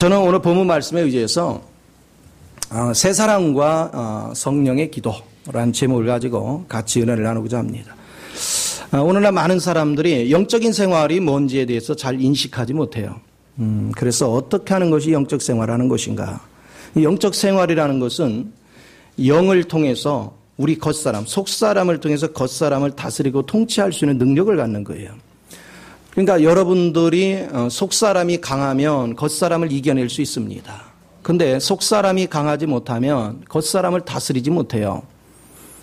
저는 오늘 본문 말씀에 의지해서 새 사랑과 성령의 기도라는 제목을 가지고 같이 은혜를 나누고자 합니다. 오늘날 많은 사람들이 영적인 생활이 뭔지에 대해서 잘 인식하지 못해요. 그래서 어떻게 하는 것이 영적 생활하는 것인가? 영적 생활이라는 것은 영을 통해서 우리 겉사람, 속사람을 통해서 겉사람을 다스리고 통치할 수 있는 능력을 갖는 거예요. 그러니까 여러분들이 속사람이 강하면 겉사람을 이겨낼 수 있습니다. 근데 속사람이 강하지 못하면 겉사람을 다스리지 못해요.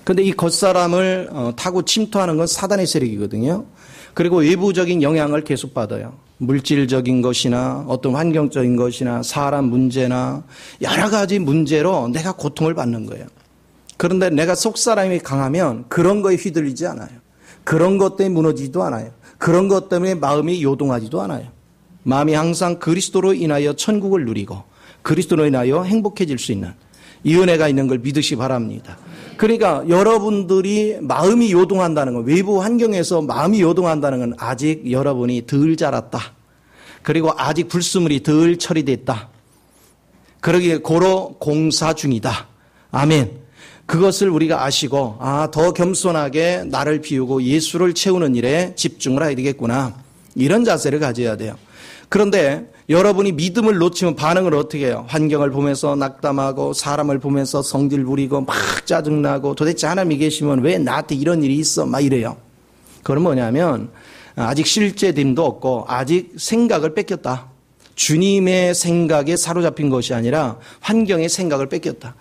근데 이 겉사람을 타고 침투하는 건 사단의 세력이거든요. 그리고 외부적인 영향을 계속 받아요. 물질적인 것이나 어떤 환경적인 것이나 사람 문제나 여러 가지 문제로 내가 고통을 받는 거예요. 그런데 내가 속사람이 강하면 그런 거에 휘둘리지 않아요. 그런 것 때문에 무너지지도 않아요. 그런 것 때문에 마음이 요동하지도 않아요. 마음이 항상 그리스도로 인하여 천국을 누리고 그리스도로 인하여 행복해질 수 있는 이 은혜가 있는 걸 믿으시 바랍니다. 그러니까 여러분들이 마음이 요동한다는 건, 외부 환경에서 마음이 요동한다는 건 아직 여러분이 덜 자랐다. 그리고 아직 불순물이 덜 처리됐다. 그러기에 고로 공사 중이다. 아멘. 그것을 우리가 아시고 더 겸손하게 나를 비우고 예수를 채우는 일에 집중을 해야 되겠구나. 이런 자세를 가져야 돼요. 그런데 여러분이 믿음을 놓치면 반응을 어떻게 해요? 환경을 보면서 낙담하고 사람을 보면서 성질 부리고 막 짜증나고 도대체 하나님이 계시면 왜 나한테 이런 일이 있어? 막 이래요. 그건 뭐냐면 아직 실제됨도 없고 아직 생각을 뺏겼다. 주님의 생각에 사로잡힌 것이 아니라 환경의 생각을 뺏겼다.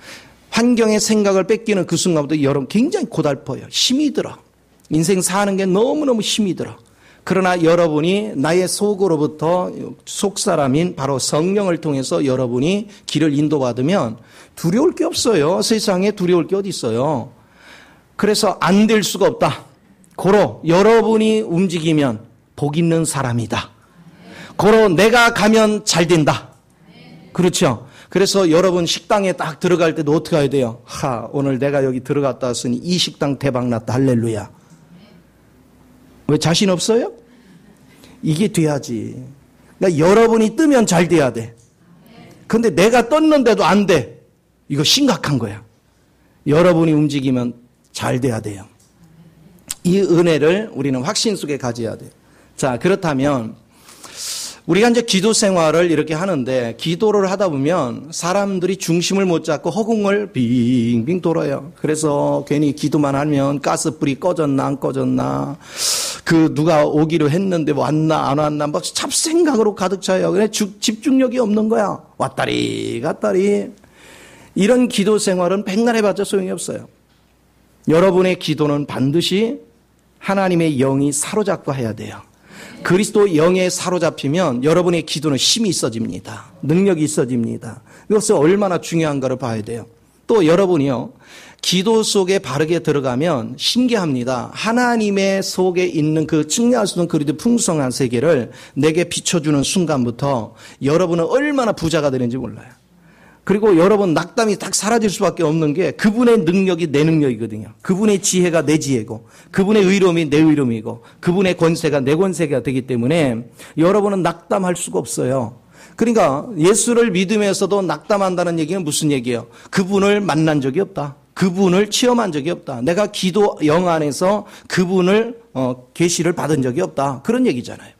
환경의 생각을 뺏기는 그 순간부터 여러분 굉장히 고달퍼요. 힘이 들어. 인생 사는 게 너무너무 힘이 들어. 그러나 여러분이 나의 속으로부터 속사람인 바로 성령을 통해서 여러분이 길을 인도받으면 두려울 게 없어요. 세상에 두려울 게 어디 있어요. 그래서 안 될 수가 없다. 고로 여러분이 움직이면 복 있는 사람이다. 고로 내가 가면 잘 된다. 그렇죠. 그래서 여러분 식당에 딱 들어갈 때도 어떻게 해야 돼요? 오늘 내가 여기 들어갔다 왔으니 이 식당 대박 났다. 할렐루야. 왜 자신 없어요? 이게 돼야지. 그러니까 여러분이 뜨면 잘 돼야 돼. 근데 내가 떴는데도 안 돼. 이거 심각한 거야. 여러분이 움직이면 잘 돼야 돼요. 이 은혜를 우리는 확신 속에 가져야 돼요. 자, 그렇다면 우리가 이제 기도 생활을 이렇게 하는데 기도를 하다 보면 사람들이 중심을 못 잡고 허공을 빙빙 돌아요. 그래서 괜히 기도만 하면 가스불이 꺼졌나 안 꺼졌나, 누가 오기로 했는데 왔나 안 왔나 막 잡생각으로 가득 차요. 그래 집중력이 없는 거야. 왔다리 갔다리. 이런 기도 생활은 백날 해봤자 소용이 없어요. 여러분의 기도는 반드시 하나님의 영이 사로잡고 해야 돼요. 그리스도 영에 사로잡히면 여러분의 기도는 힘이 있어집니다. 능력이 있어집니다. 이것은 얼마나 중요한가를 봐야 돼요. 또 여러분이요, 기도 속에 바르게 들어가면 신기합니다. 하나님의 속에 있는 그 측량할 수 없는 그리도 풍성한 세계를 내게 비춰주는 순간부터 여러분은 얼마나 부자가 되는지 몰라요. 그리고 여러분 낙담이 딱 사라질 수밖에 없는 게 그분의 능력이 내 능력이거든요. 그분의 지혜가 내 지혜고 그분의 의로움이 내 의로움이고 그분의 권세가 내 권세가 되기 때문에 여러분은 낙담할 수가 없어요. 그러니까 예수를 믿으면서도 낙담한다는 얘기는 무슨 얘기예요? 그분을 만난 적이 없다. 그분을 체험한 적이 없다. 내가 기도 영 안에서 그분을 계시를 받은 적이 없다. 그런 얘기잖아요.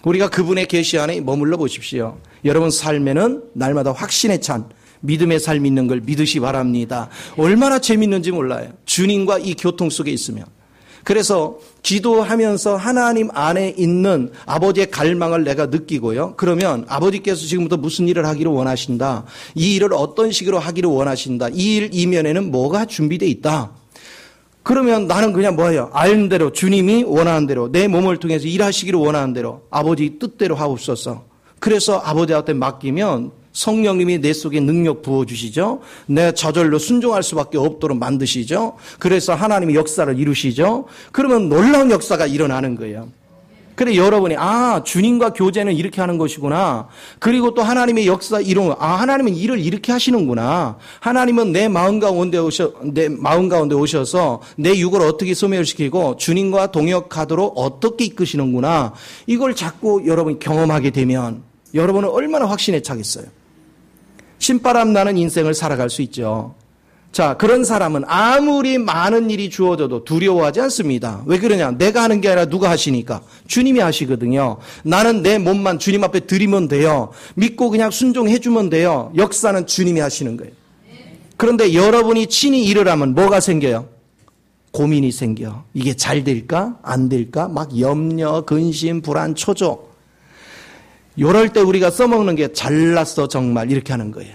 우리가 그분의 계시 안에 머물러 보십시오. 여러분 삶에는 날마다 확신에 찬 믿음의 삶이 있는 걸 믿으시 바랍니다. 얼마나 재밌는지 몰라요. 주님과 이 교통 속에 있으면. 그래서 기도하면서 하나님 안에 있는 아버지의 갈망을 내가 느끼고요. 그러면 아버지께서 지금부터 무슨 일을 하기를 원하신다. 이 일을 어떤 식으로 하기를 원하신다. 이 일 이면에는 뭐가 준비되어 있다. 그러면 나는 그냥 뭐예요? 아는 대로 주님이 원하는 대로 내 몸을 통해서 일하시기를 원하는 대로 아버지 뜻대로 하옵소서. 그래서 아버지한테 맡기면 성령님이 내 속에 능력 부어주시죠. 내가 저절로 순종할 수밖에 없도록 만드시죠. 그래서 하나님의 역사를 이루시죠. 그러면 놀라운 역사가 일어나는 거예요. 그래 여러분이 주님과 교제는 이렇게 하는 것이구나. 그리고 또 하나님의 역사 하나님은 일을 이렇게 하시는구나. 하나님은 내 마음 가운데 오셔서 내 육을 어떻게 소멸시키고 주님과 동역하도록 어떻게 이끄시는구나. 이걸 자꾸 여러분이 경험하게 되면 여러분은 얼마나 확신에 차겠어요? 신바람 나는 인생을 살아갈 수 있죠. 자, 그런 사람은 아무리 많은 일이 주어져도 두려워하지 않습니다. 왜 그러냐? 내가 하는 게 아니라 누가 하시니까? 주님이 하시거든요. 나는 내 몸만 주님 앞에 드리면 돼요. 믿고 그냥 순종해주면 돼요. 역사는 주님이 하시는 거예요. 그런데 여러분이 친히 일을 하면 뭐가 생겨요? 고민이 생겨. 이게 잘 될까? 안 될까? 막 염려, 근심, 불안, 초조. 이럴 때 우리가 써먹는 게 잘났어 정말 이렇게 하는 거예요.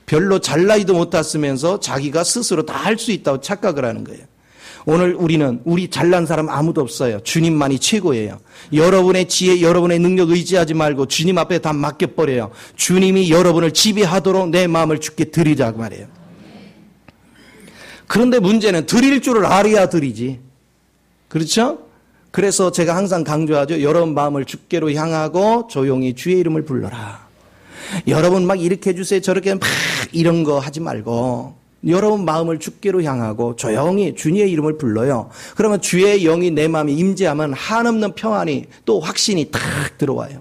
별로 잘나지도 못했으면서 자기가 스스로 다 할 수 있다고 착각을 하는 거예요. 오늘 우리 잘난 사람 아무도 없어요. 주님만이 최고예요. 여러분의 지혜, 여러분의 능력 의지하지 말고 주님 앞에 다 맡겨버려요. 주님이 여러분을 지배하도록 내 마음을 주께 드리자고 말해요. 그런데 문제는 드릴 줄을 알아야 드리지. 그렇죠? 그래서 제가 항상 강조하죠. 여러분 마음을 주께로 향하고 조용히 주의 이름을 불러라. 여러분 막 이렇게 해주세요 저렇게 막 이런 거 하지 말고 여러분 마음을 주께로 향하고 조용히 주님의 이름을 불러요. 그러면 주의 영이 내 마음에 임재하면 한없는 평안이 또 확신이 탁 들어와요.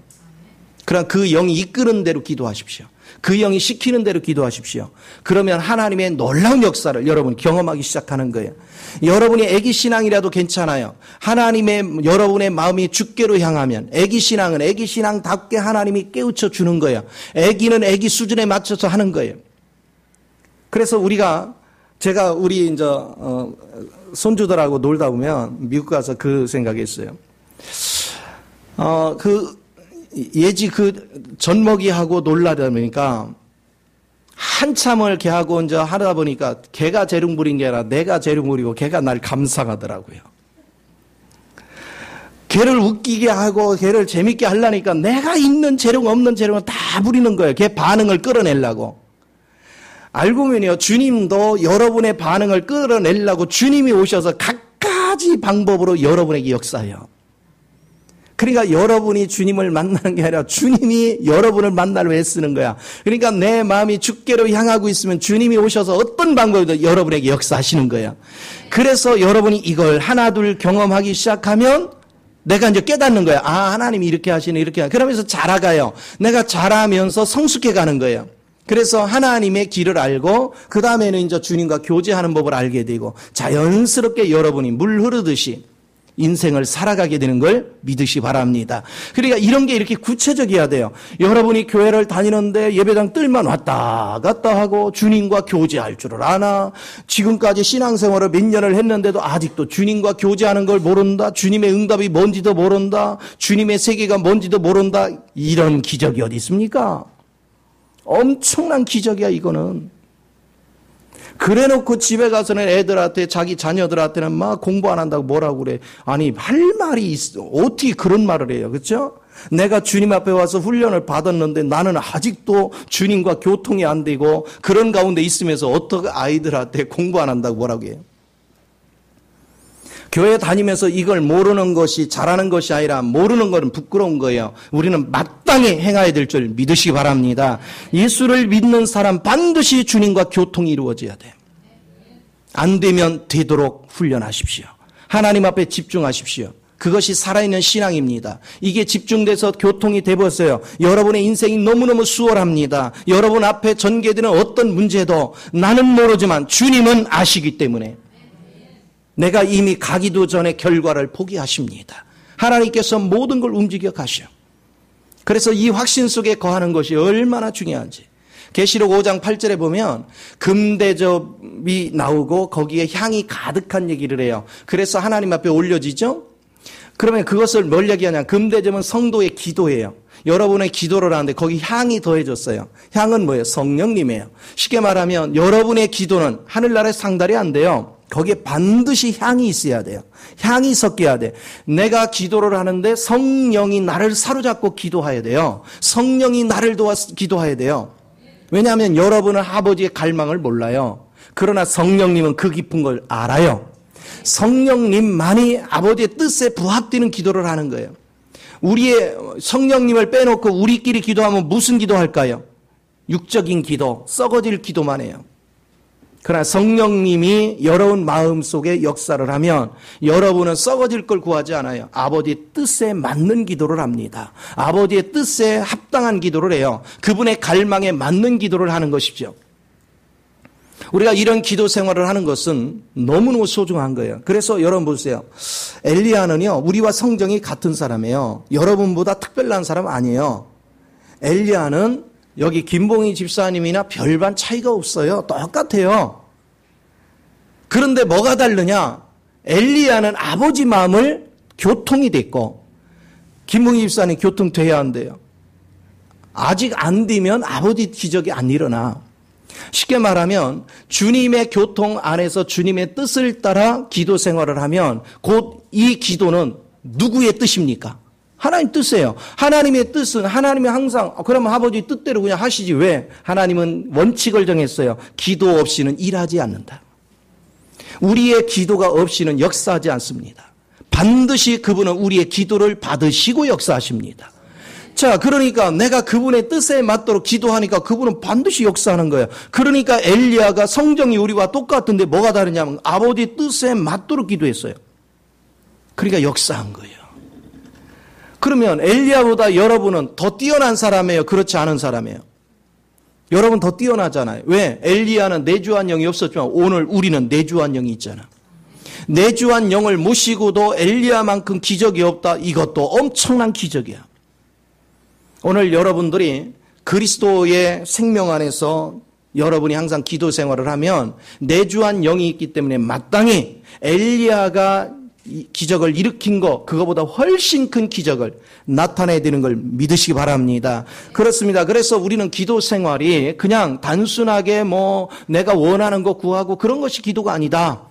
그럼 그 영이 이끄는 대로 기도하십시오. 그 영이 시키는 대로 기도하십시오. 그러면 하나님의 놀라운 역사를 여러분 경험하기 시작하는 거예요. 여러분이 애기 신앙이라도 괜찮아요. 여러분의 마음이 주께로 향하면 애기 신앙은 애기 신앙답게 하나님이 깨우쳐 주는 거예요. 애기는 애기 수준에 맞춰서 하는 거예요. 그래서 제가 우리 손주들하고 놀다 보면 미국 가서 그 생각했어요. 예지 젖먹이하고 놀라다 보니까 한참을 걔하고 하다 보니까 걔가 재롱 부린 게 아니라 내가 재롱 부리고 걔가 날 감상하더라고요. 걔를 웃기게 하고 걔를 재밌게 하려니까 내가 있는 재롱 없는 재롱을 다 부리는 거예요. 걔 반응을 끌어내려고. 알고 보면요. 주님도 여러분의 반응을 끌어내려고 주님이 오셔서 갖가지 방법으로 여러분에게 역사해요. 그러니까 여러분이 주님을 만나는 게 아니라 주님이 여러분을 만나려 애쓰는 거야. 그러니까 내 마음이 주께로 향하고 있으면 주님이 오셔서 어떤 방법이든 여러분에게 역사하시는 거야. 그래서 여러분이 이걸 하나둘 경험하기 시작하면 내가 이제 깨닫는 거야. 아, 하나님이 이렇게 하시네, 이렇게 하시네. 그러면서 자라가요. 내가 자라면서 성숙해 가는 거예요. 그래서 하나님의 길을 알고 그 다음에는 이제 주님과 교제하는 법을 알게 되고 자연스럽게 여러분이 물 흐르듯이 인생을 살아가게 되는 걸 믿으시 바랍니다. 그러니까 이런 게 이렇게 구체적이어야 돼요. 여러분이 교회를 다니는데 예배당 뜰만 왔다 갔다 하고 주님과 교제할 줄을 아나? 지금까지 신앙생활을 몇 년을 했는데도 아직도 주님과 교제하는 걸 모른다? 주님의 응답이 뭔지도 모른다? 주님의 세계가 뭔지도 모른다? 이런 기적이 어디 있습니까? 엄청난 기적이야 이거는. 그래놓고 집에 가서는 애들한테 자기 자녀들한테는 막 공부 안 한다고 뭐라고 그래. 아니 할 말이 있어. 어떻게 그런 말을 해요. 그렇죠? 내가 주님 앞에 와서 훈련을 받았는데 나는 아직도 주님과 교통이 안 되고 그런 가운데 있으면서 어떻게 아이들한테 공부 안 한다고 뭐라고 해요. 교회 다니면서 이걸 모르는 것이 잘하는 것이 아니라 모르는 것은 부끄러운 거예요. 우리는 마땅히 행해야 될 줄 믿으시기 바랍니다. 예수를 믿는 사람 반드시 주님과 교통이 이루어져야 돼요. 안 되면 되도록 훈련하십시오. 하나님 앞에 집중하십시오. 그것이 살아있는 신앙입니다. 이게 집중돼서 교통이 돼버렸어요. 여러분의 인생이 너무너무 수월합니다. 여러분 앞에 전개되는 어떤 문제도 나는 모르지만 주님은 아시기 때문에 내가 이미 가기도 전에 결과를 포기하십니다. 하나님께서 모든 걸 움직여 가셔. 그래서 이 확신 속에 거하는 것이 얼마나 중요한지. 계시록 5장 8절에 보면 금대접이 나오고 거기에 향이 가득한 얘기를 해요. 그래서 하나님 앞에 올려지죠. 그러면 그것을 뭘 얘기하냐. 금대접은 성도의 기도예요. 여러분의 기도를 하는데 거기 향이 더해졌어요. 향은 뭐예요? 성령님이에요. 쉽게 말하면 여러분의 기도는 하늘나라에 상달이 안 돼요. 거기에 반드시 향이 있어야 돼요. 향이 섞여야 돼. 내가 기도를 하는데 성령이 나를 사로잡고 기도해야 돼요. 성령이 나를 도와 기도해야 돼요. 왜냐하면 여러분은 아버지의 갈망을 몰라요. 그러나 성령님은 그 깊은 걸 알아요. 성령님만이 아버지의 뜻에 부합되는 기도를 하는 거예요. 우리의 성령님을 빼놓고 우리끼리 기도하면 무슨 기도할까요? 육적인 기도, 썩어질 기도만 해요. 그러나 성령님이 여러분 마음속에 역사를 하면 여러분은 썩어질 걸 구하지 않아요. 아버지의 뜻에 맞는 기도를 합니다. 아버지의 뜻에 합당한 기도를 해요. 그분의 갈망에 맞는 기도를 하는 것이죠. 우리가 이런 기도 생활을 하는 것은 너무너무 소중한 거예요. 그래서 여러분 보세요. 엘리야는요, 우리와 성정이 같은 사람이에요. 여러분보다 특별한 사람 아니에요. 엘리야는 여기 김봉희 집사님이나 별반 차이가 없어요. 똑같아요. 그런데 뭐가 다르냐? 엘리야는 아버지 마음을 교통이 됐고, 김봉희 집사님 교통돼야 한대요. 아직 안 되면 아버지 기적이 안 일어나. 쉽게 말하면 주님의 교통 안에서 주님의 뜻을 따라 기도 생활을 하면 곧 이 기도는 누구의 뜻입니까? 하나님 뜻이에요. 하나님의 뜻은 하나님이 항상 그러면 아버지 뜻대로 그냥 하시지 왜? 하나님은 원칙을 정했어요. 기도 없이는 일하지 않는다. 우리의 기도가 없이는 역사하지 않습니다. 반드시 그분은 우리의 기도를 받으시고 역사하십니다. 자, 그러니까 내가 그분의 뜻에 맞도록 기도하니까 그분은 반드시 역사하는 거예요. 그러니까 엘리야가 성정이 우리와 똑같은데 뭐가 다르냐면 아버지 뜻에 맞도록 기도했어요. 그러니까 역사한 거예요. 그러면 엘리야보다 여러분은 더 뛰어난 사람이에요? 그렇지 않은 사람이에요? 여러분 더 뛰어나잖아요. 왜? 엘리야는 내주한 영이 없었지만 오늘 우리는 내주한 영이 있잖아. 내주한 영을 모시고도 엘리야만큼 기적이 없다. 이것도 엄청난 기적이야. 오늘 여러분들이 그리스도의 생명 안에서 여러분이 항상 기도 생활을 하면 내주한 영이 있기 때문에 마땅히 엘리야가 기적을 일으킨 거 그거보다 훨씬 큰 기적을 나타내야 되는 걸 믿으시기 바랍니다. 그렇습니다. 그래서 우리는 기도 생활이 그냥 단순하게 내가 원하는 거 구하고 그런 것이 기도가 아니다.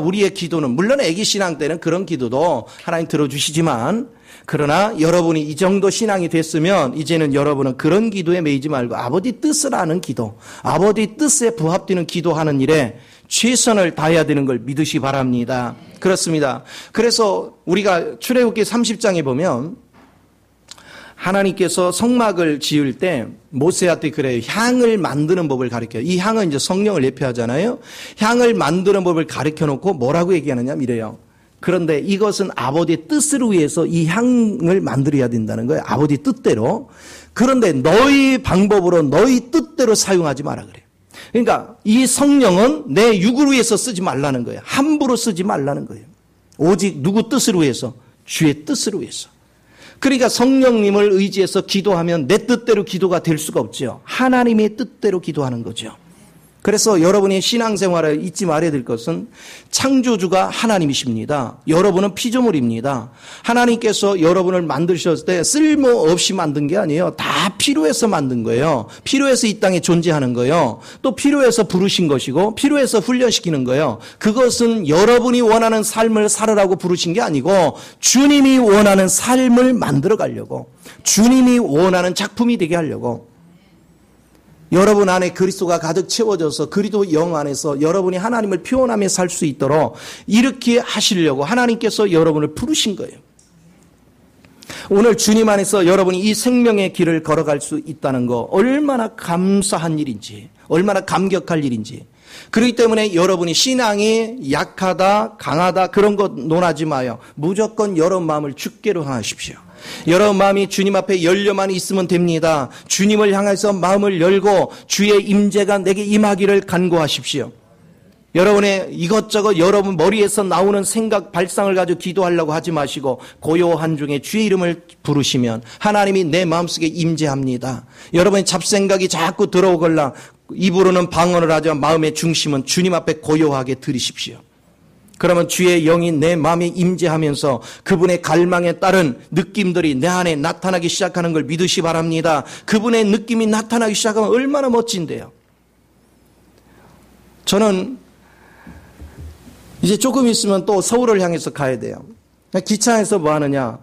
우리의 기도는 물론 애기 신앙 때는 그런 기도도 하나님 들어주시지만 그러나 여러분이 이 정도 신앙이 됐으면 이제는 여러분은 그런 기도에 매이지 말고 아버지 뜻을 아는 기도, 아버지 뜻에 부합되는 기도하는 일에 최선을 다해야 되는 걸 믿으시기 바랍니다. 그렇습니다. 그래서 우리가 출애굽기 30장에 보면 하나님께서 성막을 지을 때 모세한테 그래요. 향을 만드는 법을 가르쳐요. 이 향은 이제 성령을 예표하잖아요. 향을 만드는 법을 가르쳐 놓고 뭐라고 얘기하느냐 이래요. 그런데 이것은 아버지의 뜻을 위해서 이 향을 만들어야 된다는 거예요. 아버지 뜻대로. 그런데 너희 방법으로 너희 뜻대로 사용하지 마라 그래요. 그러니까 이 성령은 내 육을 위해서 쓰지 말라는 거예요. 함부로 쓰지 말라는 거예요. 오직 누구 뜻을 위해서? 주의 뜻을 위해서. 그러니까 성령님을 의지해서 기도하면 내 뜻대로 기도가 될 수가 없죠. 하나님의 뜻대로 기도하는 거죠. 그래서 여러분이 신앙생활을 잊지 말아야 될 것은 창조주가 하나님이십니다. 여러분은 피조물입니다. 하나님께서 여러분을 만드셨을 때 쓸모없이 만든 게 아니에요. 다 필요해서 만든 거예요. 필요해서 이 땅에 존재하는 거예요. 또 필요해서 부르신 것이고 필요해서 훈련시키는 거예요. 그것은 여러분이 원하는 삶을 살으라고 부르신 게 아니고 주님이 원하는 삶을 만들어 가려고, 주님이 원하는 작품이 되게 하려고. 여러분 안에 그리스도가 가득 채워져서 그리스도 영 안에서 여러분이 하나님을 표현하며 살 수 있도록 이렇게 하시려고 하나님께서 여러분을 부르신 거예요. 오늘 주님 안에서 여러분이 이 생명의 길을 걸어갈 수 있다는 거 얼마나 감사한 일인지, 얼마나 감격할 일인지. 그렇기 때문에 여러분이 신앙이 약하다, 강하다 그런 것 논하지 마요. 무조건 여러분 마음을 주께로 향하십시오. 여러분 마음이 주님 앞에 열려만 있으면 됩니다. 주님을 향해서 마음을 열고 주의 임재가 내게 임하기를 간구하십시오. 여러분의 이것저것 여러분 머리에서 나오는 생각 발상을 가지고 기도하려고 하지 마시고 고요한 중에 주의 이름을 부르시면 하나님이 내 마음속에 임재합니다. 여러분의 잡생각이 자꾸 들어오걸라 입으로는 방언을 하지만 마음의 중심은 주님 앞에 고요하게 들이십시오. 그러면 주의 영이 내 마음에 임재하면서 그분의 갈망에 따른 느낌들이 내 안에 나타나기 시작하는 걸 믿으시 바랍니다. 그분의 느낌이 나타나기 시작하면 얼마나 멋진데요. 저는 이제 조금 있으면 또 서울을 향해서 가야 돼요. 기차에서 뭐 하느냐.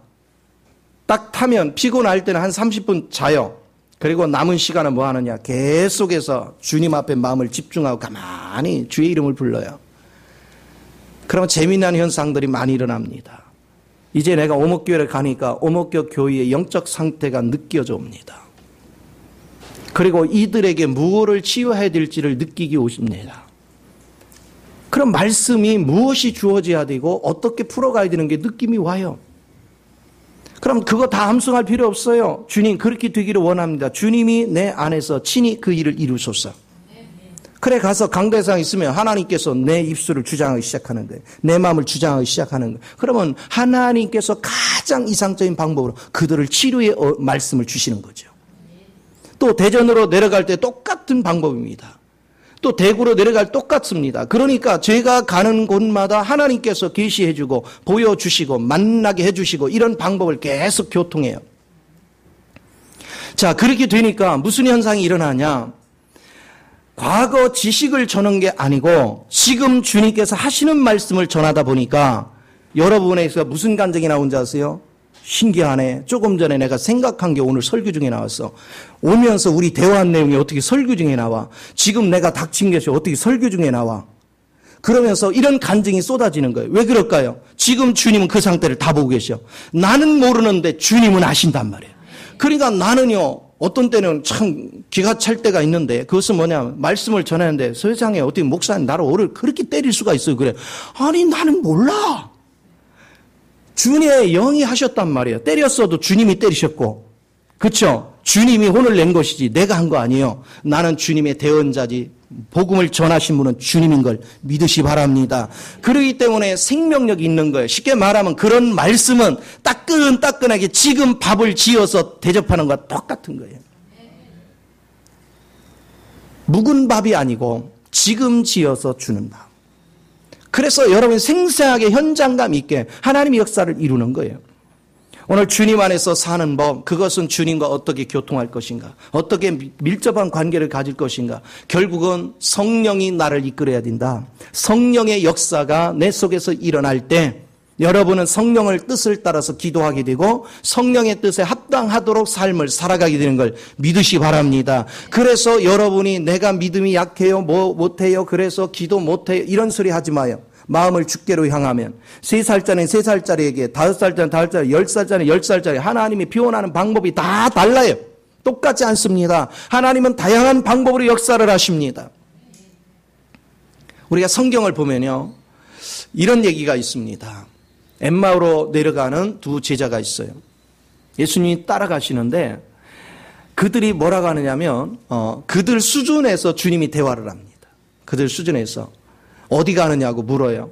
딱 타면 피곤할 때는 한 30분 자요. 그리고 남은 시간은 뭐 하느냐. 계속해서 주님 앞에 마음을 집중하고 가만히 주의 이름을 불러요. 그러면 재미난 현상들이 많이 일어납니다. 이제 내가 오목교회를 가니까 오목교 교회의 영적 상태가 느껴져 옵니다. 그리고 이들에게 무엇을 치유해야 될지를 느끼기 오십니다. 그럼 말씀이 무엇이 주어져야 되고 어떻게 풀어가야 되는 게 느낌이 와요. 그럼 그거 다 암송할 필요 없어요. 주님 그렇게 되기를 원합니다. 주님이 내 안에서 친히 그 일을 이루소서. 그래 가서 강대상 있으면 하나님께서 내 입술을 주장하기 시작하는 거예요. 내 마음을 주장하기 시작하는 거예요. 그러면 하나님께서 가장 이상적인 방법으로 그들을 치료의 말씀을 주시는 거죠. 또 대전으로 내려갈 때 똑같은 방법입니다. 또 대구로 내려갈 똑같습니다. 그러니까 제가 가는 곳마다 하나님께서 계시해 주고 보여주시고 만나게 해주시고 이런 방법을 계속 교통해요. 자, 그렇게 되니까 무슨 현상이 일어나냐. 과거 지식을 전한 게 아니고 지금 주님께서 하시는 말씀을 전하다 보니까 여러분에게서 무슨 감정이 나온지 아세요? 신기하네. 조금 전에 내가 생각한 게 오늘 설교 중에 나왔어. 오면서 우리 대화한 내용이 어떻게 설교 중에 나와. 지금 내가 닥친 것이 어떻게 설교 중에 나와. 그러면서 이런 간증이 쏟아지는 거예요. 왜 그럴까요? 지금 주님은 그 상태를 다 보고 계셔. 나는 모르는데 주님은 아신단 말이에요. 그러니까 나는요. 어떤 때는 참 기가 찰 때가 있는데 그것은 뭐냐. 말씀을 전하는데 세상에 어떻게 목사님 나를 오늘 그렇게 때릴 수가 있어요. 그래. 아니 나는 몰라. 주님의 영이 하셨단 말이에요. 때렸어도 주님이 때리셨고. 그렇죠? 주님이 혼을 낸 것이지 내가 한 거 아니에요. 나는 주님의 대언자지. 복음을 전하신 분은 주님인 걸 믿으시 바랍니다. 그러기 때문에 생명력이 있는 거예요. 쉽게 말하면 그런 말씀은 따끈따끈하게 지금 밥을 지어서 대접하는 것과 똑같은 거예요. 묵은 밥이 아니고 지금 지어서 주는 밥. 그래서 여러분 생생하게 현장감 있게 하나님의 역사를 이루는 거예요. 오늘 주님 안에서 사는 법, 그것은 주님과 어떻게 교통할 것인가, 어떻게 밀접한 관계를 가질 것인가. 결국은 성령이 나를 이끌어야 된다. 성령의 역사가 내 속에서 일어날 때 여러분은 성령의 뜻을 따라서 기도하게 되고 성령의 뜻에 합당하도록 삶을 살아가게 되는 걸 믿으시 바랍니다. 그래서 여러분이 내가 믿음이 약해요, 뭐 못해요, 그래서 기도 못해요 이런 소리 하지 마요. 마음을 주께로 향하면 3살짜리는 3살짜리에게 5살짜리는 5살짜리 10살짜리는 10살짜리 하나님이 표현하는 방법이 다 달라요. 똑같지 않습니다. 하나님은 다양한 방법으로 역사를 하십니다. 우리가 성경을 보면요 이런 얘기가 있습니다. 엠마오로 내려가는 두 제자가 있어요. 예수님이 따라가시는데 그들이 뭐라고 하느냐면 그들 수준에서 주님이 대화를 합니다. 그들 수준에서 어디 가느냐고 물어요.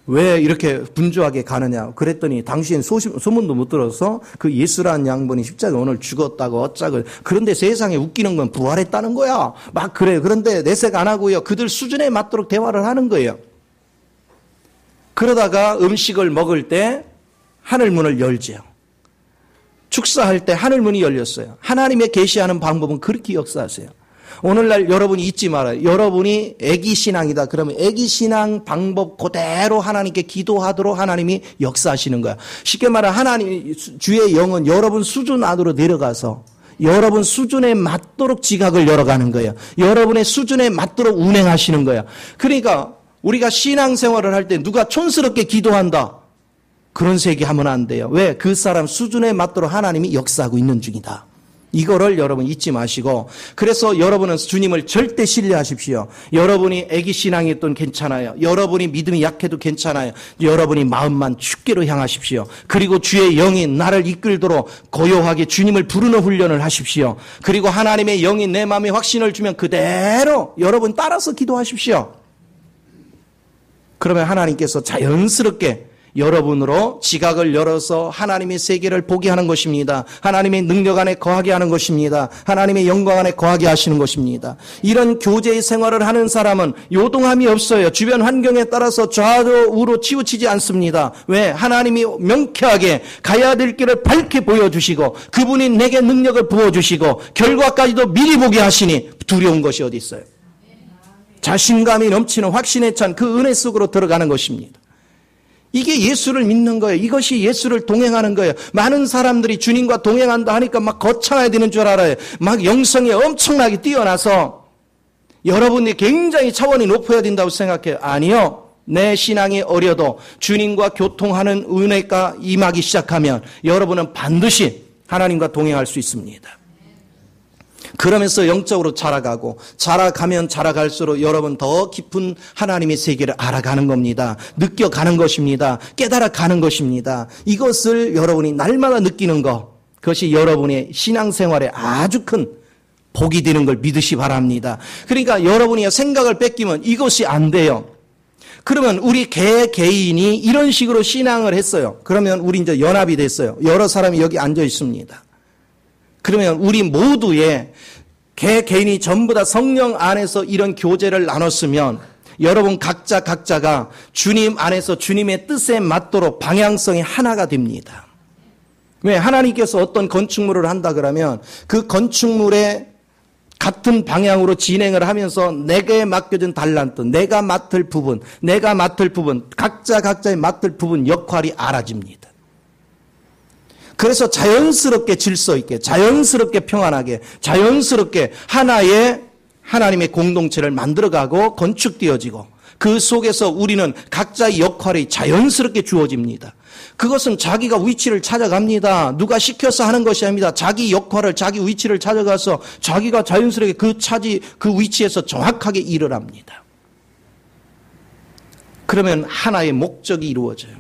왜 이렇게 분주하게 가느냐. 그랬더니 당시엔 소문도 못 들어서 그 예수라는 양반이 십자가에 오늘 죽었다고 어쩌고. 그런데 세상에 웃기는 건 부활했다는 거야. 막 그래요. 그런데 내색 안 하고요. 그들 수준에 맞도록 대화를 하는 거예요. 그러다가 음식을 먹을 때 하늘문을 열지요. 축사할 때 하늘문이 열렸어요. 하나님의 계시하는 방법은 그렇게 역사하세요. 오늘날 여러분이 잊지 말아요. 여러분이 애기신앙이다. 그러면 애기신앙 방법 그대로 하나님께 기도하도록 하나님이 역사하시는 거야. 쉽게 말하면 하나님 주의 영은 여러분 수준 안으로 내려가서 여러분 수준에 맞도록 지각을 열어가는 거예요. 여러분의 수준에 맞도록 운행하시는 거야. 그러니까 우리가 신앙생활을 할 때 누가 촌스럽게 기도한다. 그런 세계하면 안 돼요. 왜? 그 사람 수준에 맞도록 하나님이 역사하고 있는 중이다. 이거를 여러분 잊지 마시고 그래서 여러분은 주님을 절대 신뢰하십시오. 여러분이 애기 신앙이었던 괜찮아요. 여러분이 믿음이 약해도 괜찮아요. 여러분이 마음만 주께로 향하십시오. 그리고 주의 영이 나를 이끌도록 고요하게 주님을 부르는 훈련을 하십시오. 그리고 하나님의 영이 내 마음에 확신을 주면 그대로 여러분 따라서 기도하십시오. 그러면 하나님께서 자연스럽게 여러분으로 지각을 열어서 하나님의 세계를 보게 하는 것입니다. 하나님의 능력 안에 거하게 하는 것입니다. 하나님의 영광 안에 거하게 하시는 것입니다. 이런 교제의 생활을 하는 사람은 요동함이 없어요. 주변 환경에 따라서 좌로 우로 치우치지 않습니다. 왜? 하나님이 명쾌하게 가야 될 길을 밝게 보여주시고 그분이 내게 능력을 부어주시고 결과까지도 미리 보게 하시니 두려운 것이 어디 있어요. 자신감이 넘치는 확신에 찬 그 은혜 속으로 들어가는 것입니다. 이게 예수를 믿는 거예요. 이것이 예수를 동행하는 거예요. 많은 사람들이 주님과 동행한다 하니까 막 거창해야 되는 줄 알아요. 막 영성이 엄청나게 뛰어나서 여러분이 굉장히 차원이 높아야 된다고 생각해요. 아니요. 내 신앙이 어려도 주님과 교통하는 은혜가 임하기 시작하면 여러분은 반드시 하나님과 동행할 수 있습니다. 그러면서 영적으로 자라가고 자라가면 자라갈수록 여러분 더 깊은 하나님의 세계를 알아가는 겁니다. 느껴가는 것입니다. 깨달아가는 것입니다. 이것을 여러분이 날마다 느끼는 것, 그것이 여러분의 신앙생활에 아주 큰 복이 되는 걸 믿으시 바랍니다. 그러니까 여러분이 생각을 뺏기면 이것이 안 돼요. 그러면 우리 개인이 이런 식으로 신앙을 했어요. 그러면 우리 이제 연합이 됐어요. 여러 사람이 여기 앉아 있습니다. 그러면 우리 모두의 개인이 전부 다 성령 안에서 이런 교제를 나눴으면 여러분 각자가 주님 안에서 주님의 뜻에 맞도록 방향성이 하나가 됩니다. 왜? 하나님께서 어떤 건축물을 한다 그러면 그 건축물에 같은 방향으로 진행을 하면서 내게 맡겨진 달란트, 내가 맡을 부분, 각자의 맡을 부분 역할이 알아집니다. 그래서 자연스럽게 질서 있게, 자연스럽게 평안하게, 자연스럽게 하나의 하나님의 공동체를 만들어가고 건축되어지고 그 속에서 우리는 각자의 역할이 자연스럽게 주어집니다. 그것은 자기가 위치를 찾아갑니다. 누가 시켜서 하는 것이 아닙니다. 자기 역할을, 자기 위치를 찾아가서 자기가 자연스럽게 그 위치에서 정확하게 일을 합니다. 그러면 하나의 목적이 이루어져요.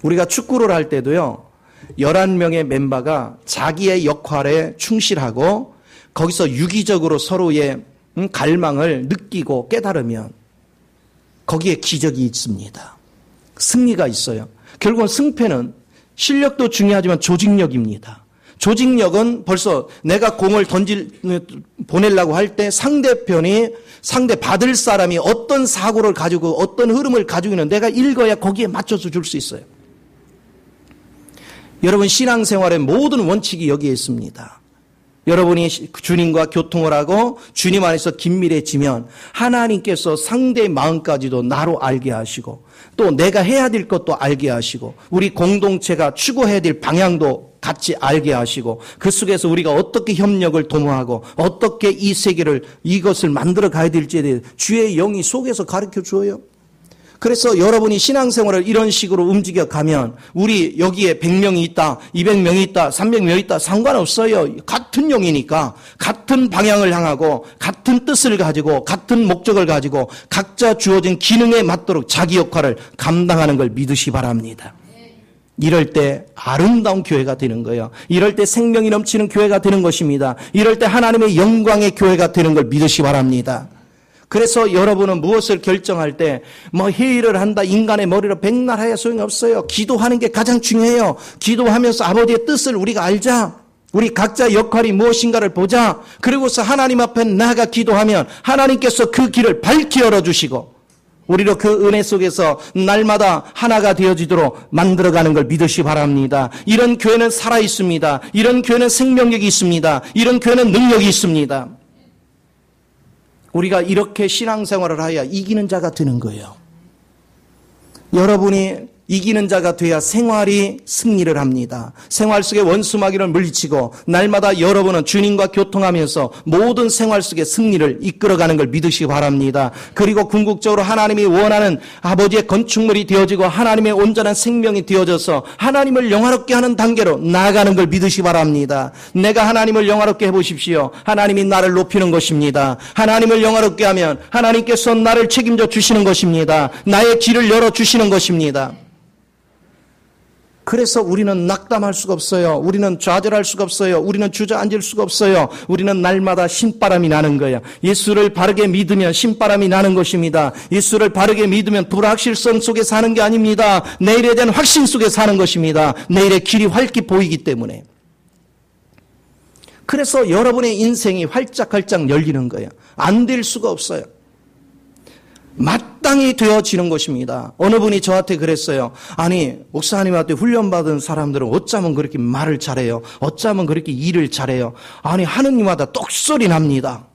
우리가 축구를 할 때도요, 11명의 멤버가 자기의 역할에 충실하고 거기서 유기적으로 서로의 갈망을 느끼고 깨달으면 거기에 기적이 있습니다. 승리가 있어요. 결국은 승패는 실력도 중요하지만 조직력입니다. 조직력은 벌써 내가 공을 보내려고 할 때 상대 받을 사람이 어떤 사고를 가지고 어떤 흐름을 가지고 있는 내가 읽어야 거기에 맞춰서 줄 수 있어요. 여러분 신앙생활의 모든 원칙이 여기에 있습니다. 여러분이 주님과 교통을 하고 주님 안에서 긴밀해지면 하나님께서 상대의 마음까지도 나로 알게 하시고 또 내가 해야 될 것도 알게 하시고 우리 공동체가 추구해야 될 방향도 같이 알게 하시고 그 속에서 우리가 어떻게 협력을 도모하고 어떻게 이 세계를 이것을 만들어 가야 될지에 대해 주의 영이 속에서 가르쳐 주어요. 그래서 여러분이 신앙생활을 이런 식으로 움직여가면 우리 여기에 100명이 있다, 200명이 있다, 300명이 있다 상관없어요. 같은 영이니까 같은 방향을 향하고 같은 뜻을 가지고 같은 목적을 가지고 각자 주어진 기능에 맞도록 자기 역할을 감당하는 걸 믿으시 바랍니다. 이럴 때 아름다운 교회가 되는 거예요. 이럴 때 생명이 넘치는 교회가 되는 것입니다. 이럴 때 하나님의 영광의 교회가 되는 걸 믿으시 바랍니다. 그래서 여러분은 무엇을 결정할 때 회의를 한다 인간의 머리로 백날 해야 소용이 없어요. 기도하는 게 가장 중요해요. 기도하면서 아버지의 뜻을 우리가 알자. 우리 각자의 역할이 무엇인가를 보자. 그리고서 하나님 앞에 나아가 기도하면 하나님께서 그 길을 밝히 열어주시고 우리로 그 은혜 속에서 날마다 하나가 되어지도록 만들어가는 걸 믿으시 바랍니다. 이런 교회는 살아있습니다. 이런 교회는 생명력이 있습니다. 이런 교회는 능력이 있습니다. 우리가 이렇게 신앙생활을 하여야 이기는 자가 되는 거예요. 여러분이 이기는 자가 돼야 생활이 승리를 합니다. 생활 속에 원수마귀를 물리치고 날마다 여러분은 주님과 교통하면서 모든 생활 속에 승리를 이끌어가는 걸 믿으시기 바랍니다. 그리고 궁극적으로 하나님이 원하는 아버지의 건축물이 되어지고 하나님의 온전한 생명이 되어져서 하나님을 영화롭게 하는 단계로 나아가는 걸 믿으시기 바랍니다. 내가 하나님을 영화롭게 해보십시오. 하나님이 나를 높이는 것입니다. 하나님을 영화롭게 하면 하나님께서 나를 책임져 주시는 것입니다. 나의 길을 열어주시는 것입니다. 그래서 우리는 낙담할 수가 없어요. 우리는 좌절할 수가 없어요. 우리는 주저앉을 수가 없어요. 우리는 날마다 신바람이 나는 거예요. 예수를 바르게 믿으면 신바람이 나는 것입니다. 예수를 바르게 믿으면 불확실성 속에 사는 게 아닙니다. 내일에 대한 확신 속에 사는 것입니다. 내일의 길이 밝게 보이기 때문에. 그래서 여러분의 인생이 활짝활짝 열리는 거예요. 안 될 수가 없어요. 마땅히 되어지는 것입니다. 어느 분이 저한테 그랬어요. 아니 목사님한테 훈련받은 사람들은 어쩌면 그렇게 말을 잘해요. 어쩌면 그렇게 일을 잘해요. 아니 하느님마다 똑소리 납니다.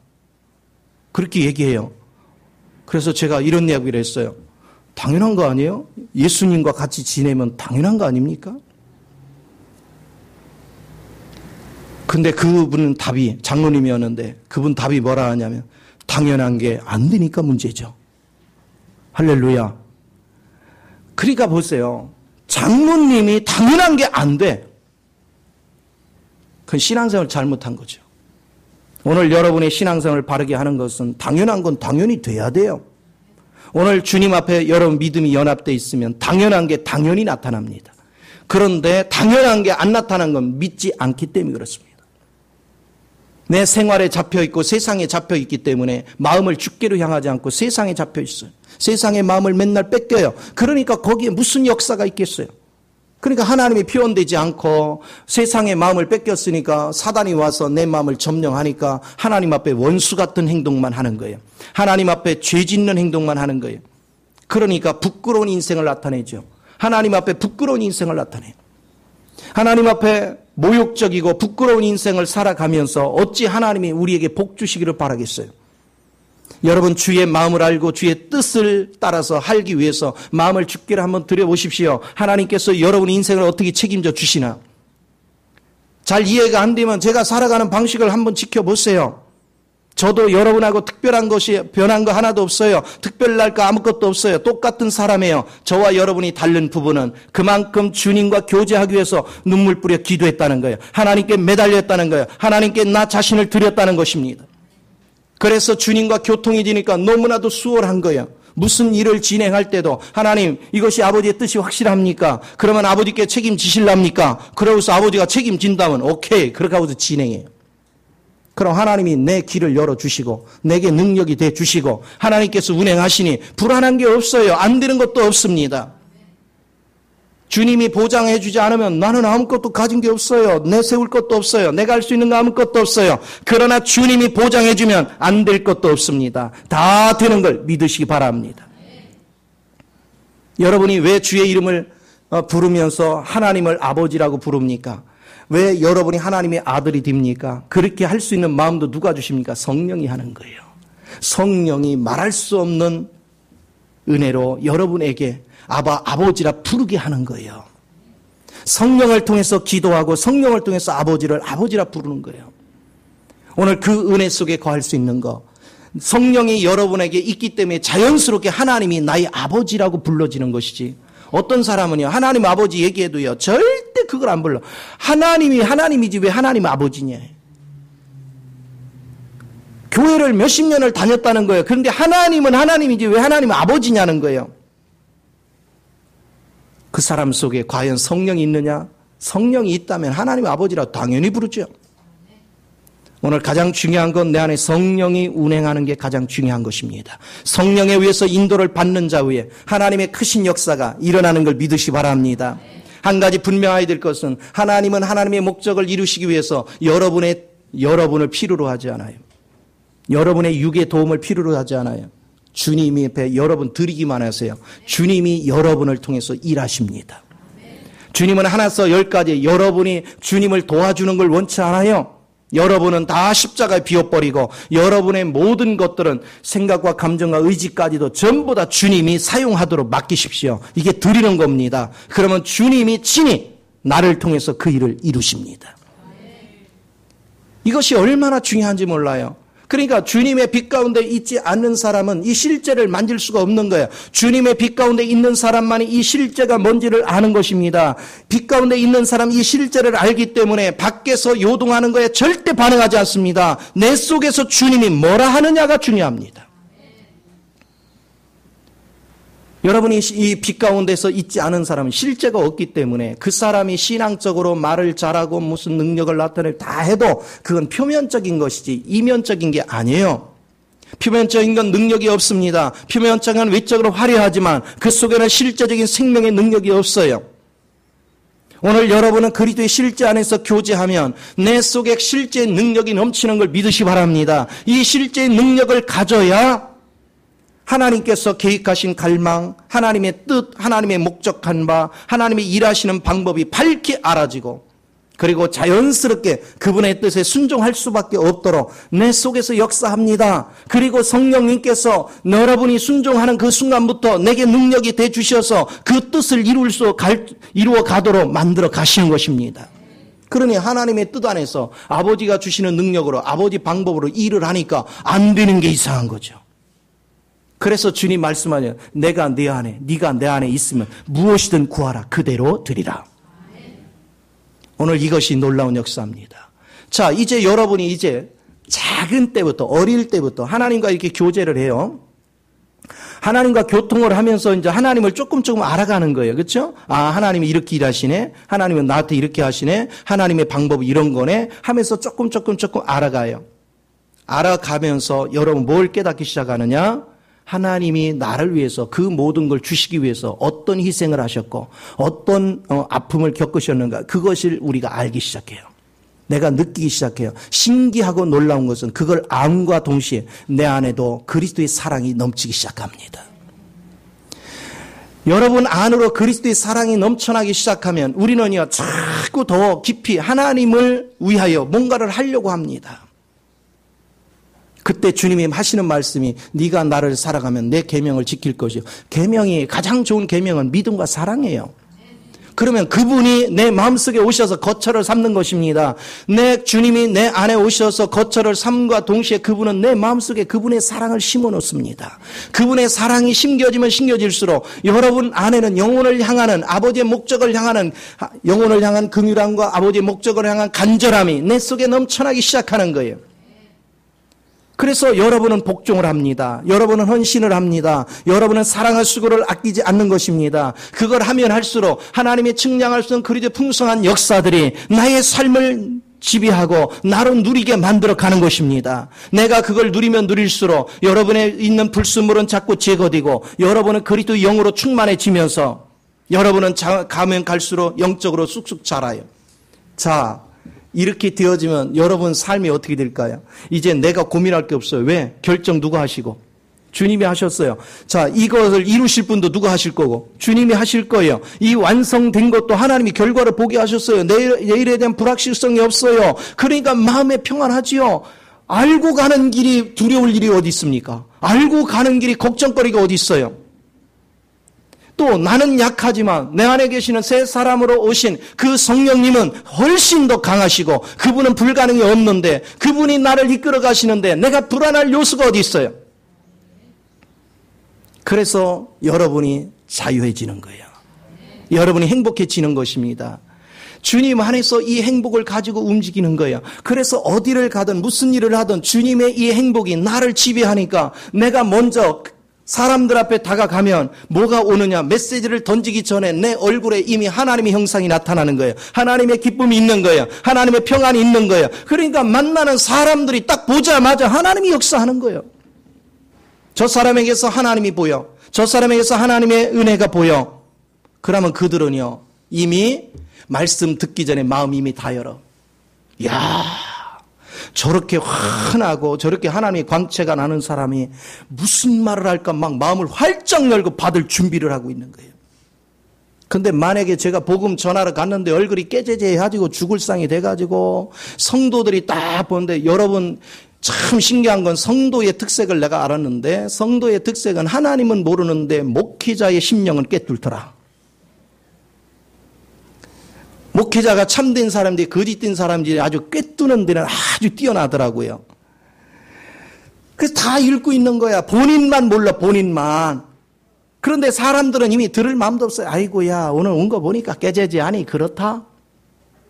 그렇게 얘기해요. 그래서 제가 이런 이야기를 했어요. 당연한 거 아니에요? 예수님과 같이 지내면 당연한 거 아닙니까? 근데 그분은 답이 장로님이었는데 그분 답이 뭐라 하냐면 당연한 게 안 되니까 문제죠. 할렐루야. 그러니까 보세요. 장로님이 당연한 게 안 돼. 그건 신앙생활을 잘못한 거죠. 오늘 여러분의 신앙생활을 바르게 하는 것은 당연한 건 당연히 돼야 돼요. 오늘 주님 앞에 여러분 믿음이 연합되어 있으면 당연한 게 당연히 나타납니다. 그런데 당연한 게 안 나타난 건 믿지 않기 때문에 그렇습니다. 내 생활에 잡혀있고 세상에 잡혀있기 때문에 마음을 주께로 향하지 않고 세상에 잡혀있어요. 세상의 마음을 맨날 뺏겨요. 그러니까 거기에 무슨 역사가 있겠어요. 그러니까 하나님이 표현되지 않고 세상의 마음을 뺏겼으니까 사단이 와서 내 마음을 점령하니까 하나님 앞에 원수 같은 행동만 하는 거예요. 하나님 앞에 죄 짓는 행동만 하는 거예요. 그러니까 부끄러운 인생을 나타내죠. 하나님 앞에 부끄러운 인생을 나타내요. 하나님 앞에 모욕적이고 부끄러운 인생을 살아가면서 어찌 하나님이 우리에게 복 주시기를 바라겠어요. 여러분 주의 마음을 알고 주의 뜻을 따라서 살기 위해서 마음을 주께로 한번 드려보십시오. 하나님께서 여러분 인생을 어떻게 책임져 주시나. 잘 이해가 안 되면 제가 살아가는 방식을 한번 지켜보세요. 저도 여러분하고 특별한 것이 변한 거 하나도 없어요. 특별할 거 아무것도 없어요. 똑같은 사람이에요. 저와 여러분이 다른 부분은 그만큼 주님과 교제하기 위해서 눈물 뿌려 기도했다는 거예요. 하나님께 매달렸다는 거예요. 하나님께 나 자신을 드렸다는 것입니다. 그래서 주님과 교통이 되니까 너무나도 수월한 거예요. 무슨 일을 진행할 때도 하나님 이것이 아버지의 뜻이 확실합니까? 그러면 아버지께 책임지실랍니까? 그러고서 아버지가 책임진다면 오케이 그렇게 하고서 진행해요. 그럼 하나님이 내 길을 열어주시고 내게 능력이 돼주시고 하나님께서 운행하시니 불안한 게 없어요. 안 되는 것도 없습니다. 주님이 보장해 주지 않으면 나는 아무것도 가진 게 없어요. 내세울 것도 없어요. 내가 할 수 있는 거 아무것도 없어요. 그러나 주님이 보장해 주면 안 될 것도 없습니다. 다 되는 걸 믿으시기 바랍니다. 여러분이 왜 주의 이름을 부르면서 하나님을 아버지라고 부릅니까? 왜 여러분이 하나님의 아들이 됩니까? 그렇게 할 수 있는 마음도 누가 주십니까? 성령이 하는 거예요. 성령이 말할 수 없는 은혜로 여러분에게 아버지라 부르게 하는 거예요. 성령을 통해서 기도하고 성령을 통해서 아버지를 아버지라 부르는 거예요. 오늘 그 은혜 속에 거할 수 있는 거. 성령이 여러분에게 있기 때문에 자연스럽게 하나님이 나의 아버지라고 불러지는 것이지. 어떤 사람은요, 하나님 아버지 얘기해도요, 절대 그걸 안 불러. 하나님이 하나님이지 왜 하나님 아버지냐. 교회를 몇십 년을 다녔다는 거예요. 그런데 하나님은 하나님이지 왜 하나님 아버지냐는 거예요. 그 사람 속에 과연 성령이 있느냐? 성령이 있다면 하나님 아버지라 당연히 부르죠. 오늘 가장 중요한 건 내 안에 성령이 운행하는 게 가장 중요한 것입니다. 성령에 의해서 인도를 받는 자 위에 하나님의 크신 역사가 일어나는 걸 믿으시 바랍니다. 한 가지 분명해야 될 것은 하나님은 하나님의 목적을 이루시기 위해서 여러분을 필요로 하지 않아요. 여러분의 육의 도움을 필요로 하지 않아요. 주님이 앞에 여러분 드리기만 하세요. 주님이 여러분을 통해서 일하십니다. 주님은 하나서 열까지 여러분이 주님을 도와주는 걸 원치 않아요. 여러분은 다 십자가에 비워버리고 여러분의 모든 것들은 생각과 감정과 의지까지도 전부 다 주님이 사용하도록 맡기십시오. 이게 드리는 겁니다. 그러면 주님이 친히 나를 통해서 그 일을 이루십니다. 이것이 얼마나 중요한지 몰라요. 그러니까 주님의 빛 가운데 있지 않는 사람은 이 실제를 만질 수가 없는 거예요. 주님의 빛 가운데 있는 사람만이 이 실제가 뭔지를 아는 것입니다. 빛 가운데 있는 사람 이 실제를 알기 때문에 밖에서 요동하는 거에 절대 반응하지 않습니다. 내 속에서 주님이 뭐라 하느냐가 중요합니다. 여러분이 이 빛 가운데서 있지 않은 사람은 실제가 없기 때문에 그 사람이 신앙적으로 말을 잘하고 무슨 능력을 나타낼 다 해도 그건 표면적인 것이지 이면적인 게 아니에요. 표면적인 건 능력이 없습니다. 표면적인 건 외적으로 화려하지만 그 속에는 실제적인 생명의 능력이 없어요. 오늘 여러분은 그리스도의 실제 안에서 교제하면 내 속에 실제의 능력이 넘치는 걸 믿으시 바랍니다. 이 실제의 능력을 가져야 하나님께서 계획하신 갈망, 하나님의 뜻, 하나님의 목적한 바, 하나님의 일하시는 방법이 밝게 알아지고 그리고 자연스럽게 그분의 뜻에 순종할 수밖에 없도록 내 속에서 역사합니다. 그리고 성령님께서 여러분이 순종하는 그 순간부터 내게 능력이 돼 주셔서 그 뜻을 이루어 가도록 만들어 가시는 것입니다. 그러니 하나님의 뜻 안에서 아버지가 주시는 능력으로 아버지 방법으로 일을 하니까 안 되는 게 이상한 거죠. 그래서 주님 말씀하죠. 내가 내 안에, 네가 내 안에 있으면 무엇이든 구하라. 그대로 드리라. 오늘 이것이 놀라운 역사입니다. 자, 이제 여러분이 이제 작은 때부터, 어릴 때부터 하나님과 이렇게 교제를 해요. 하나님과 교통을 하면서 이제 하나님을 조금 알아가는 거예요. 그렇죠? 아, 하나님이 이렇게 일하시네. 하나님은 나한테 이렇게 하시네. 하나님의 방법이 이런 거네. 하면서 조금 알아가요. 알아가면서 여러분 뭘 깨닫기 시작하느냐? 하나님이 나를 위해서 그 모든 걸 주시기 위해서 어떤 희생을 하셨고 어떤 아픔을 겪으셨는가, 그것을 우리가 알기 시작해요. 내가 느끼기 시작해요. 신기하고 놀라운 것은 그걸 암과 동시에 내 안에도 그리스도의 사랑이 넘치기 시작합니다. 여러분 안으로 그리스도의 사랑이 넘쳐나기 시작하면 우리는요, 자꾸 더 깊이 하나님을 위하여 뭔가를 하려고 합니다. 그때 주님이 하시는 말씀이 네가 나를 사랑하면 내 계명을 지킬 것이요. 계명이, 가장 좋은 계명은 믿음과 사랑이에요. 그러면 그분이 내 마음속에 오셔서 거처를 삼는 것입니다. 내 주님이 내 안에 오셔서 거처를 삼과 동시에 그분은 내 마음속에 그분의 사랑을 심어놓습니다. 그분의 사랑이 심겨지면 심겨질수록 여러분 안에는 영혼을 향하는, 아버지의 목적을 향하는, 영혼을 향한 긍휼함과 아버지의 목적을 향한 간절함이 내 속에 넘쳐나기 시작하는 거예요. 그래서 여러분은 복종을 합니다. 여러분은 헌신을 합니다. 여러분은 사랑할 수고를 아끼지 않는 것입니다. 그걸 하면 할수록 하나님의 측량할 수 없는 그리스도의 풍성한 역사들이 나의 삶을 지배하고 나로 누리게 만들어 가는 것입니다. 내가 그걸 누리면 누릴수록 여러분의 있는 불순물은 자꾸 제거되고 여러분은 그리스도의 영으로 충만해지면서 여러분은 가면 갈수록 영적으로 쑥쑥 자라요. 자, 이렇게 되어지면 여러분 삶이 어떻게 될까요? 이제 내가 고민할 게 없어요. 왜? 결정 누가 하시고? 주님이 하셨어요. 자, 이것을 이루실 분도 누가 하실 거고? 주님이 하실 거예요. 이 완성된 것도 하나님이 결과를 보게 하셨어요. 내일에 대한 불확실성이 없어요. 그러니까 마음에 평안하지요. 알고 가는 길이 두려울 일이 어디 있습니까? 알고 가는 길이 걱정거리가 어디 있어요? 또 나는 약하지만 내 안에 계시는 새 사람으로 오신 그 성령님은 훨씬 더 강하시고 그분은 불가능이 없는데 그분이 나를 이끌어 가시는데 내가 불안할 요소가 어디 있어요? 그래서 여러분이 자유해지는 거예요. 여러분이 행복해지는 것입니다. 주님 안에서 이 행복을 가지고 움직이는 거예요. 그래서 어디를 가든 무슨 일을 하든 주님의 이 행복이 나를 지배하니까 내가 먼저 사람들 앞에 다가가면 뭐가 오느냐, 메시지를 던지기 전에 내 얼굴에 이미 하나님의 형상이 나타나는 거예요. 하나님의 기쁨이 있는 거예요. 하나님의 평안이 있는 거예요. 그러니까 만나는 사람들이 딱 보자마자 하나님이 역사하는 거예요. 저 사람에게서 하나님이 보여. 저 사람에게서 하나님의 은혜가 보여. 그러면 그들은요, 이미 말씀 듣기 전에 마음이 이미 다 열어. 이야, 저렇게 환하고 저렇게 하나님의 광채가 나는 사람이 무슨 말을 할까 막 마음을 활짝 열고 받을 준비를 하고 있는 거예요. 근데 만약에 제가 복음 전하러 갔는데 얼굴이 깨재재해가지고 죽을 상이 돼가지고 성도들이 딱 보는데, 여러분 참 신기한 건 성도의 특색을 내가 알았는데, 성도의 특색은 하나님은 모르는데 목회자의 심령은 꿰뚫더라. 목회자가 참된 사람들이 거짓된 사람들이 아주 꿰뚫는 데는 아주 뛰어나더라고요. 그래서 다 읽고 있는 거야. 본인만 몰라, 본인만. 그런데 사람들은 이미 들을 마음도 없어요. 아이고야, 오늘 온 거 보니까 깨재지 아니 그렇다.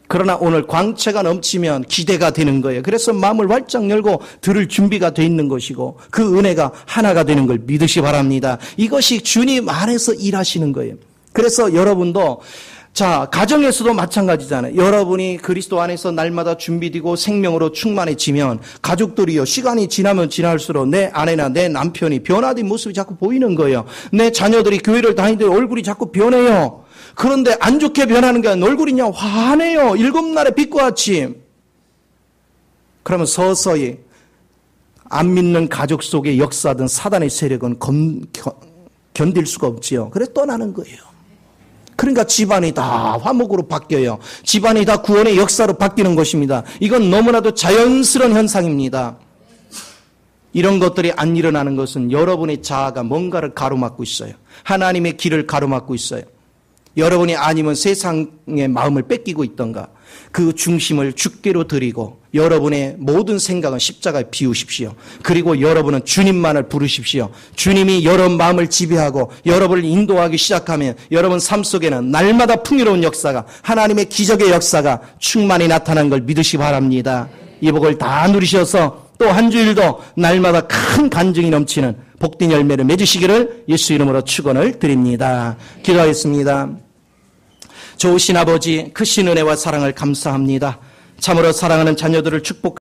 그러나 오늘 광채가 넘치면 기대가 되는 거예요. 그래서 마음을 활짝 열고 들을 준비가 돼 있는 것이고 그 은혜가 하나가 되는 걸 믿으시 바랍니다. 이것이 주님 안에서 일하시는 거예요. 그래서 여러분도 자, 가정에서도 마찬가지잖아요. 여러분이 그리스도 안에서 날마다 준비되고 생명으로 충만해지면 가족들이요, 시간이 지나면 지날수록 내 아내나 내 남편이 변화된 모습이 자꾸 보이는 거예요. 내 자녀들이 교회를 다니는데 얼굴이 자꾸 변해요. 그런데 안 좋게 변하는 게 아니라 얼굴이 그냥 환해요. 7날의 빛과 같이. 그러면 서서히 안 믿는 가족 속에 역사든 사단의 세력은 견딜 수가 없지요. 그래서 떠나는 거예요. 그러니까 집안이 다 화목으로 바뀌어요. 집안이 다 구원의 역사로 바뀌는 것입니다. 이건 너무나도 자연스러운 현상입니다. 이런 것들이 안 일어나는 것은 여러분의 자아가 뭔가를 가로막고 있어요. 하나님의 길을 가로막고 있어요. 여러분이 아니면 세상의 마음을 뺏기고 있던가, 그 중심을 주께로 드리고 여러분의 모든 생각은 십자가에 비우십시오. 그리고 여러분은 주님만을 부르십시오. 주님이 여러분 마음을 지배하고 여러분을 인도하기 시작하면 여러분 삶 속에는 날마다 풍요로운 역사가, 하나님의 기적의 역사가 충만히 나타나는 걸 믿으시기 바랍니다. 이 복을 다 누리셔서 또 한 주일도 날마다 큰 간증이 넘치는 복된 열매를 맺으시기를 예수 이름으로 축원을 드립니다. 기도하겠습니다. 좋으신 아버지, 크신 은혜와 사랑을 감사합니다. 참으로 사랑하는 자녀들을 축복합니다.